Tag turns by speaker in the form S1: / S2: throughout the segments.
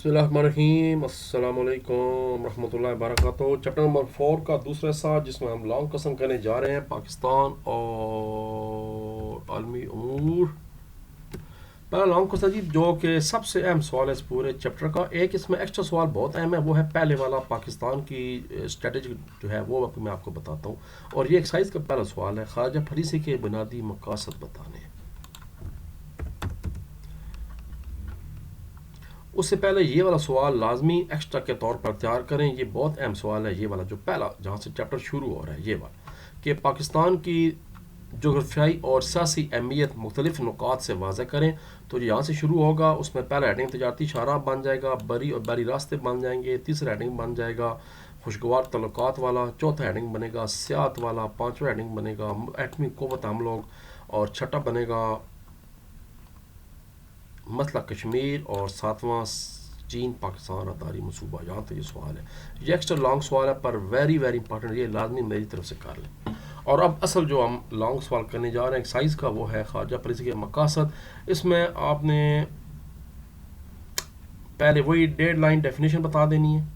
S1: बिस्मिल्लाहिर्रहमानिर्रहीम। अस्सलाम वालेकुम रहमतुल्लाहि व बरकातहू। चैप्टर नंबर 4 का दूसरा हिस्सा जिसमें हम लॉन्ग कसम करने जा रहे हैं पाकिस्तान और आलमी अमूर। पहला लॉन्ग क्वेश्चन जी, जो कि सबसे अहम सवाल है इस पूरे चैप्टर का। एक इसमें एक्स्ट्रा सवाल बहुत अहम है, वो है पहले वाला, पाकिस्तान की स्ट्रेटजी जो है वो मैं आपको बताता हूँ। और ये एक्साइज का पहला सवाल है, ख्वाजा फरीसी के बुनियादी मकासद बताने। उससे पहले ये वाला सवाल लाजमी एक्स्ट्रा के तौर पर तैयार करें। ये बहुत अहम सवाल है, ये वाला जो पहला जहाँ से चैप्टर शुरू हो रहा है, ये वाला कि पाकिस्तान की जोग्राफियाई और सियासी अहमियत मुख्तलिफ नुकात से वाज़ह करें। तो यहाँ से शुरू होगा। उसमें पहला हेडिंग तजारती शाहराह बन जाएगा, बरी और बरी रास्ते बन जाएंगे। तीसरा हेडिंग बन जाएगा खुशगवार तल्लुकात वाला। चौथा हेडिंग बनेगा सियाहत वाला। पाँचवा हेडिंग बनेगा एटमी क़ुव्वत हम लोग। और छठा बनेगा मसला कश्मीर। और सातवां चीन पाकिस्तान अतारी मनसूबा। यहाँ तो ये सवाल है, ये एक्स्ट्रा लॉन्ग सवाल है पर वेरी वेरी इंपॉर्टेंट, ये लाजमी मेरी तरफ से कर लें। और अब असल जो हम लॉन्ग सवाल करने जा रहे हैं एक्साइज का, वो है ख्वाजा फरीसी के मकासद। इसमें आपने पहले वही डेड लाइन डेफिनेशन बता देनी है।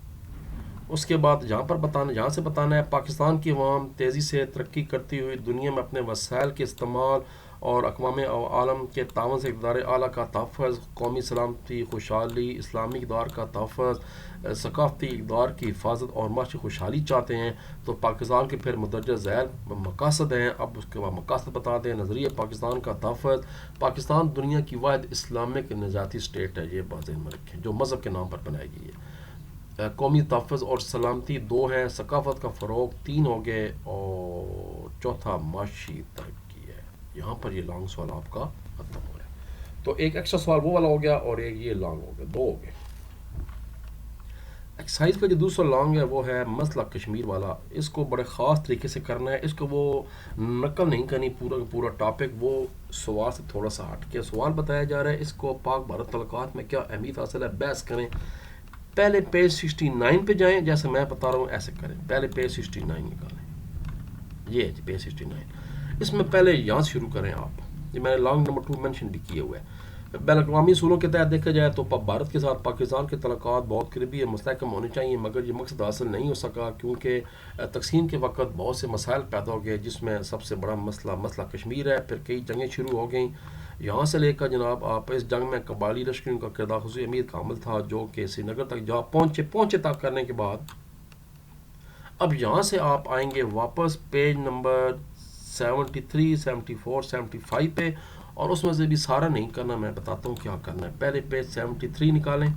S1: उसके बाद जहाँ से बताना है पाकिस्तान की अवाम तेज़ी से तरक्की करती हुई दुनिया में अपने वसाइल के इस्तेमाल और अक़वाम आलम के तावन से इक़्तिदार आला का तहफ़्फ़ुज़, कौमी सलामती, खुशहाली, इस्लामी इक़्तिदार का तहफ़्फ़ुज़, सकाफ़ती इक़्तिदार की हिफाजत और माशी खुशहाली चाहते हैं। तो पाकिस्तान के फिर मुदर्रज ज़ैल मकासद हैं। अब उसके बाद मकासद बता दें। नज़रिया पाकिस्तान का तहफ़्फ़ुज़, पाकिस्तान दुनिया की वाहिद इस्लामिक निजाती स्टेट है, ये बात ज़हन में रखें, जो मज़हब के नाम पर बनाई गई है। कौमी तहफ़्फ़ुज़ और सलामती 2 हैं, सकाफ़त का फ़रोग़ 3 हो गए, और चौथा माशी तरक्की है। यहाँ पर ये लॉन्ग सवाल आपका ख़त्म हो गया। तो एक एक्स्ट्रा सवाल वो वाला हो गया और एक ये लॉन्ग हो गया, 2 हो गए। एक्सरसाइज का जो दूसरा लॉन्ग है वो है मसला कश्मीर वाला। इसको बड़े ख़ास तरीके से करना है, इसको वो नकल नहीं करनी पूरा का पूरा टॉपिक, वो सवाल से थोड़ा सा हट के सवाल बताया जा रहा है। इसको पाक भारत तल्लुकात में क्या अहमियत हासिल है, बहस करें। पहले पेज 69 पे जाएं, जैसे मैं बता रहा हूँ ऐसे करें। पहले पेज 69 निकालें, ये है जी पेज 69। इसमें पहले यहाँ से शुरू करें आप। ये मैंने लॉन्ग नंबर 2 मेंशन भी किए हुए हैं। बैन-अक़वामी असूलों के तहत देखा जाए तो भारत के साथ पाकिस्तान के तल्लुकात बहुत करीबी और मुस्तहकम होने चाहिए, मगर ये मकसद हासिल नहीं हो सका क्योंकि तक़सीम के वक्त बहुत से मसाइल पैदा हो गए, जिसमें सबसे बड़ा मसला कश्मीर है। फिर कई जंगें शुरू हो गई। यहाँ से लेकर जनाब आप इस जंग में कबाली लश्करियों का किरदार खुसूसी अमीर कामिल था, जो कि श्रीनगर तक जा पहुँचे तक करने के बाद अब यहाँ से आप आएंगे वापस पेज नंबर 73, 74, 75 पे, और उसमें से भी सारा नहीं करना, मैं बताता हूँ क्या करना है। पहले पेज 73 निकालें,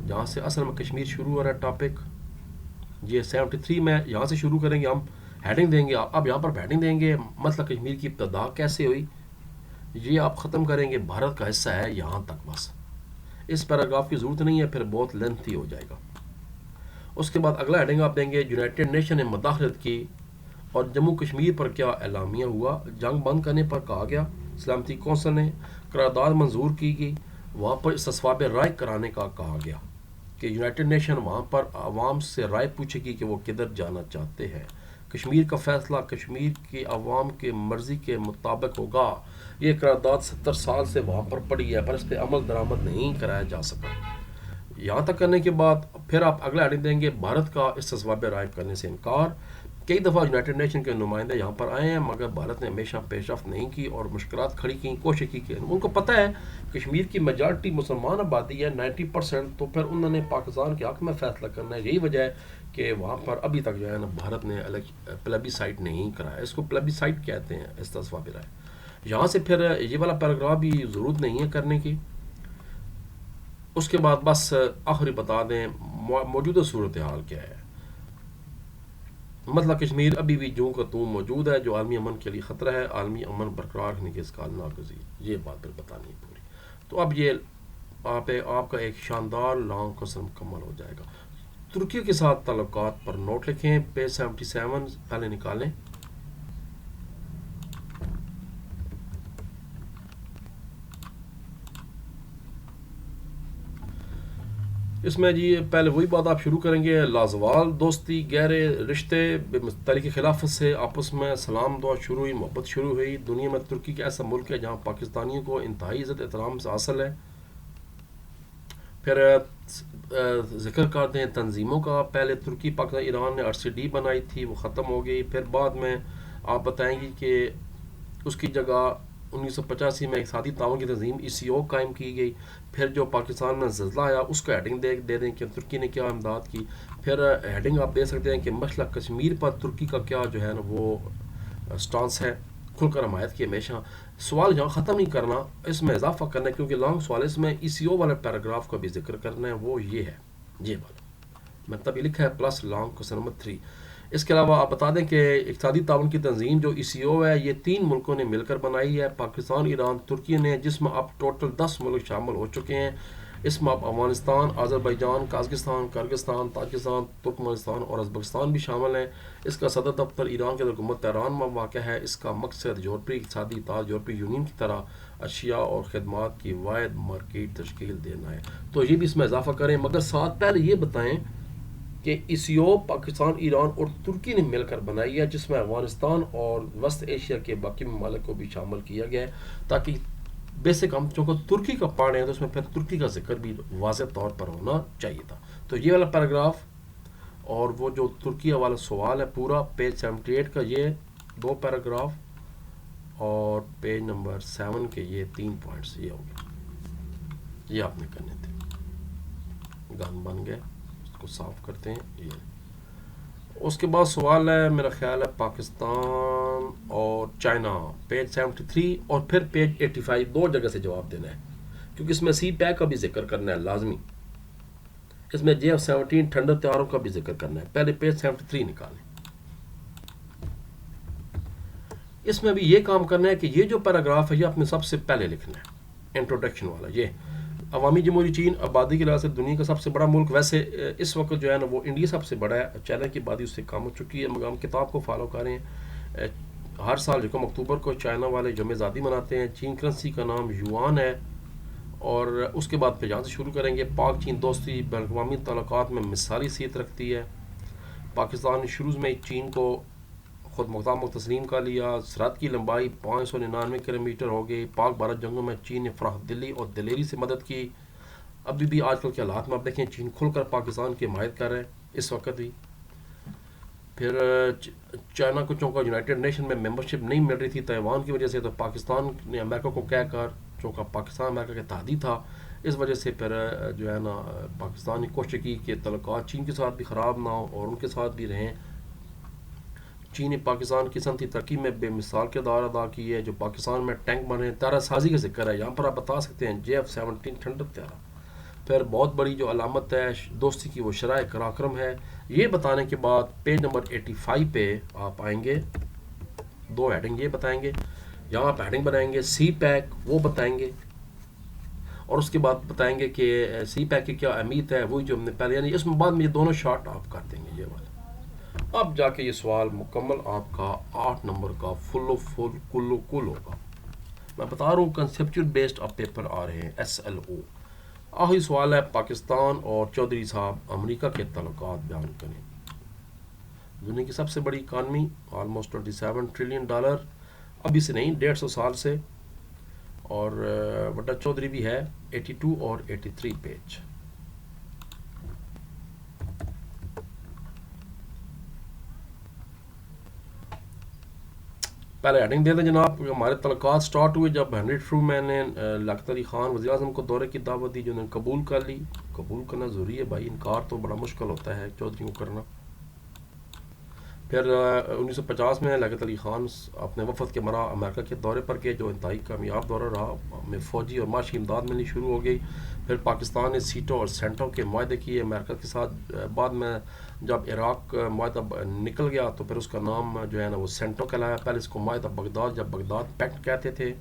S1: जहाँ से असल में कश्मीर शुरू हो रहा है टॉपिक। ये 73 में यहाँ से शुरू करेंगे, हम हेडिंग देंगे। अब यहाँ पर हेडिंग देंगे मसला कश्मीर की इब्तदा कैसे हुई, ये आप ख़त्म करेंगे, भारत का हिस्सा है यहाँ तक बस। इस पैराग्राफ की ज़रूरत नहीं है, फिर बहुत लेंथी हो जाएगा। उसके बाद अगला हेडिंग आप देंगे यूनाइटेड नेशन ने मदाखलत की और जम्मू कश्मीर पर क्या एलामिया हुआ। जंग बंद करने पर कहा गया, सलामती कौंसिल ने करारदाद मंजूर की गई, वहाँ पर इस्तिस्वाब राय कराने का कहा गया कि यूनाइटेड नेशन वहाँ पर आवाम से राय पूछेगी कि वो किधर जाना चाहते हैं। कश्मीर का फैसला कश्मीर की आवाम के मर्ज़ी के मुताबिक होगा। ये करारदाद 70 साल से वहाँ पर पड़ी है, पर इस पर अमल दरामद नहीं कराया जा सका। यहाँ तक करने के बाद फिर आप अगला हेडिंग देंगे भारत का इस्तिस्वाब राय करने से इनकार। कई दफ़ा यूनाइटेड नेशन के नुमाइंदे यहाँ पर आए हैं, मगर भारत ने हमेशा पेशरफ्त नहीं की और मुश्किलात खड़ी की, कोशिश की कि उनको पता है कश्मीर की मेजॉरिटी मुसलमान आबादी है 90%, तो फिर उन्होंने पाकिस्तान के हक़ में फ़ैसला करना है। यही वजह है कि वहाँ पर अभी तक जो है ना भारत ने प्लेबिसाइट नहीं कराया। इसको प्लेबिसाइट कहते हैं, इस्तिस्वाब राय। यहाँ से फिर ये वाला पैराग्राफ भी ज़रूरत नहीं है करने की। उसके बाद बस आखिरी बता दें मौजूदा सूरत हाल क्या है। मतलब कश्मीर अभी भी जूं का तूं मौजूद है, जो आलमी अमन के लिए ख़तरा है, आलमी अमन बरकरार रखने के इसका नागज़ीर। ये बात फिर बतानी है पूरी। तो अब ये आपका एक शानदार लॉन्ग क्वेश्चन मुकम्मल हो जाएगा। तुर्की के साथ ताल्लुकात पर नोट लिखें, पेज 77 पहले निकालें। इसमें जी पहले वही बात आप शुरू करेंगे, लाजवाल दोस्ती गहरे रिश्ते तारीख़ खिलाफत से आपस में सलाम दुआ शुरू हुई, मोहब्बत शुरू हुई। दुनिया में तुर्की का ऐसा मुल्क है जहाँ पाकिस्तानियों को इंतहाई इज़्ज़त एहतराम से हासिल है। پھر ذکر کرتے ہیں تنظیموں کا. پہلے ترکی پاکستان ایران نے RCD بنائی تھی، وہ ختم ہو گئی. پھر بعد میں آپ بتائیں گی کہ اس کی جگہ 1985 میں اقتصادی تعاون کی تنظیم ECO قائم کی گئی. پھر جو پاکستان میں زلزلہ آیا اس کا ہیڈنگ دے دیں کہ ترکی نے کیا امداد کی. پھر ہیڈنگ آپ دے سکتے ہیں کہ مسئلہ کشمیر پر ترکی کا کیا جو ہے نا وہ سٹانس ہے، کھل کر حمایت کی ہمیشہ. سوال یہاں ختم نہیں کرنا، اس میں اضافہ کرنا ہے کیونکہ لانگ سوال ہے. اس میں ECO والے پیراگراف کا بھی ذکر کرنا ہے، وہ یہ ہے، یہ والا مطلب یہ لکھا ہے پلس لانگ کوسچن نمبر 3. اس کے علاوہ آپ بتا دیں کہ اقتصادی تعاون کی تنظیم جو ECO ہے یہ 3 ملکوں نے مل کر بنائی ہے، پاکستان، ایران، ترکی نے، جس میں اب ٹوٹل 10 ملک شامل ہو چکے ہیں. اس میں اب Afghanistan, Azerbaijan, Kazakhstan, Kyrgyzstan, Tajikistan, Turkmenistan اور ازبکستان بھی شامل ہیں. اس کا صدر دفتر ایران کے حکومت تہران میں واقع ہے. اس کا مقصد یورپی اقتصادی اتحاد یورپی یونین کی طرح اشیاء اور خدمات کی واحد مارکیٹ تشکیل دینا ہے. تو یہ بھی اس میں اضافہ کریں، مگر ساتھ پہلے یہ بتائیں کہ ECO پاکستان، ایران اور ترکی نے مل کر بنائی ہے، جس میں افغانستان اور وسط ایشیا کے باقی ممالک کو بھی شامل کیا گیا ہے، تاکہ بیسک ہم چونکہ ترکی کا پڑھ رہے ہیں تو اس میں پھر ترکی کا ذکر بھی واضح طور پر ہونا چاہیے تھا. تو یہ والا پیراگراف اور وہ جو ترکی والا سوال ہے پورا پیج 78 کا یہ 2 پیراگراف اور پیج نمبر 7 کے یہ 3 پوائنٹس یہ ہو گئے، یہ آپ نے کرنے تھے. گن بن گئے، اس کو صاف کرتے ہیں. یہ اس کے بعد سوال ہے میرا خیال ہے پاکستان اور چائنا، پیج 73 اور پھر پیج 85، 2 جگہ سے جواب دینا ہے کیونکہ اس میں CPEC کا بھی ذکر کرنا ہے لازمی. اس میں JF-17 ٹھنڈر تیاروں کا بھی ذکر کرنا ہے. پہلے پیج 73 نکالیں. اس میں بھی یہ کام کرنا ہے کہ یہ جو پیراگراف ہے یہ اپنے سب سے پہلے لکھنا ہے، انٹروڈکشن والا. یہ عوامی جمہوری چین آبادی کے لحاظ سے دنیا کا سب سے بڑا ملک. ویسے اس وقت جو ہے نا وہ انڈیا سب سے بڑا ہے، چائنا کی آبادی اس سے کم ہو چکی ہے. مگر ہم کتاب کو فالو کریں، ہر سال یکم اکتوبر کو چائنا والے یوم آزادی مناتے ہیں. چین کرنسی کا نام یوان ہے. اور اس کے بعد پھر یہاں سے شروع کریں گے. پاک چین دوستی بین الاقوامی تعلقات میں مثالی صیت رکھتی ہے. پاکستان نے شروع میں چین کو خود مختار تسلیم کر لیا. سرحد کی لمبائی 599 کلومیٹر ہو گئی. پاک بھارت جنگوں میں چین نے فراخ دلی اور دلیری سے مدد کی. ابھی بھی آج کل کے حالات میں آپ دیکھیں چین کھل کر پاکستان کی حمایت کر رہے ہیں اس وقت بھی. پھر چائنا کو چونکہ یونائٹڈ نیشن میں ممبرشپ نہیں مل رہی تھی تائیوان کی وجہ سے، تو پاکستان نے امریکہ کو کہہ کر، چونکہ پاکستان امریکہ کے اتحادی تھا، اس وجہ سے پھر جو ہے نا پاکستان نے کوشش کی کہ تعلقات چین کے ساتھ بھی خراب نہ ہوں اور ان کے ساتھ بھی رہیں. چین نے پاکستان کی صنعتی ترقی میں بے مثال کردار ادا کی ہے. جو پاکستان میں ٹینک بنے، طیارہ سازی کا ذکر ہے یہاں پر، آپ بتا سکتے ہیں JF-17 ٹھنڈر طیارہ. پھر بہت بڑی جو علامت ہے دوستی کی وہ شرائع کراکرم ہے. یہ بتانے کے بعد پیج نمبر 85 پہ آپ آئیں گے، 2 ہیڈنگ یہ بتائیں گے. یہاں آپ ہیڈنگ بنائیں گے CPEC، وہ بتائیں گے. اور اس کے بعد بتائیں گے کہ CPEC کی کیا اہمیت ہے، وہی جو ہم نے پہلے، یعنی اس میں بعد میں یہ دونوں شارٹ آپ کر دیں گے یہ والے. اب جا کے یہ سوال مکمل آپ کا 8 نمبر کا فل و فل کل و کل ہوگا. میں بتا رہا ہوں کنسیپچل بیسڈ آپ پیپر آ رہے ہیں SLO. آخری سوال ہے پاکستان اور چودھری صاحب امریکہ کے تعلقات بیان کریں. دنیا کی سب سے بڑی اکانومی، آلموسٹ $27 ٹریلین، ابھی سے نہیں 150 سال سے. اور بٹا چودھری بھی ہے 82 اور 83 پیج. پہلے ہیڈنگ دے دیں جناب. ہمارے تعلقات سٹارٹ ہوئے جب ہنری ٹرو مین نے لیاقت علی خان وزیر اعظم کو دورے کی دعوت دی، جنہوں نے قبول کر لی. قبول کرنا ضروری ہے بھائی، انکار تو بڑا مشکل ہوتا ہے چودھری کو کرنا. پھر 1950 میں لیاقت علی خان اپنے وفد کے مرا امریکہ کے دورے پر گئے، جو انتہائی کامیاب دورہ رہا. میں فوجی اور معاشی امداد ملنی شروع ہو گئی. پھر پاکستان نے سیٹوں اور سینٹوں کے معاہدے کیے امریکہ کے ساتھ. بعد میں جب عراق معاہدہ نکل گیا تو پھر اس کا نام جو ہے نا وہ سینٹو کہلایا. پہلے اس کو معاہدہ بغداد، جب بغداد پیکٹ کہتے تھے.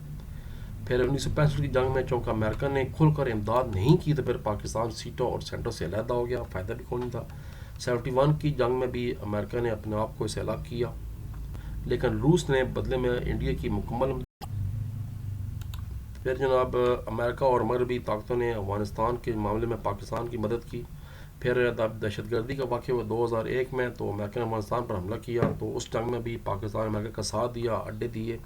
S1: پھر 1965 کی جنگ میں چونکہ امریکہ نے کھل کر امداد نہیں کی تو پھر پاکستان سیٹوں اور سینٹوں سے علیحدہ ہو گیا، فائدہ بھی کوئی نہیں تھا. 71 کی جنگ میں بھی امریکہ نے اپنے آپ کو اسے الگ کیا، لیکن روس نے بدلے میں انڈیا کی مکمل. پھر جناب امریکہ اور مغربی طاقتوں نے افغانستان کے معاملے میں پاکستان کی مدد کی. پھر دہشت گردی کا واقعہ ہوا 2001 میں، تو امریکہ نے افغانستان پر حملہ کیا، تو اس جنگ میں بھی پاکستان امریکہ کا ساتھ دیا، اڈے دیے.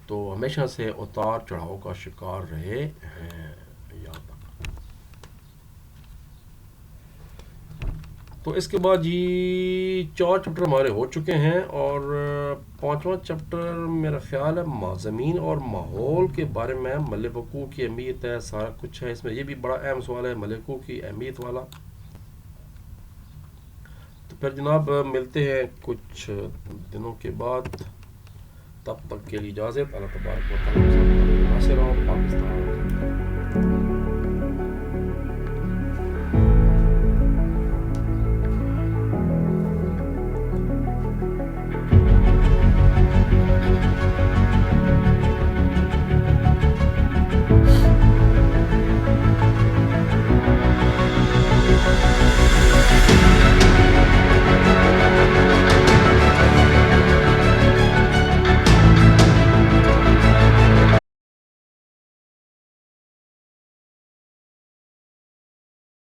S1: تو ہمیشہ سے اتار چڑھاؤ کا شکار رہے ہیں. یاد رکھنا. تو اس کے بعد جی 4 چپٹر ہمارے ہو چکے ہیں، اور 5واں چپٹر میرا خیال ہے زمین اور ماحول کے بارے میں، ملک حقوق کی اہمیت ہے، سارا کچھ ہے اس میں، یہ بھی بڑا اہم سوال ہے ملک حقوق کی اہمیت والا۔ تو پھر جناب ملتے ہیں کچھ دنوں کے بعد، تب تک کے لیے اجازت، اللہ تبارک و تعالیٰ آپ کے ساتھ ناصر ہوں، پاکستان۔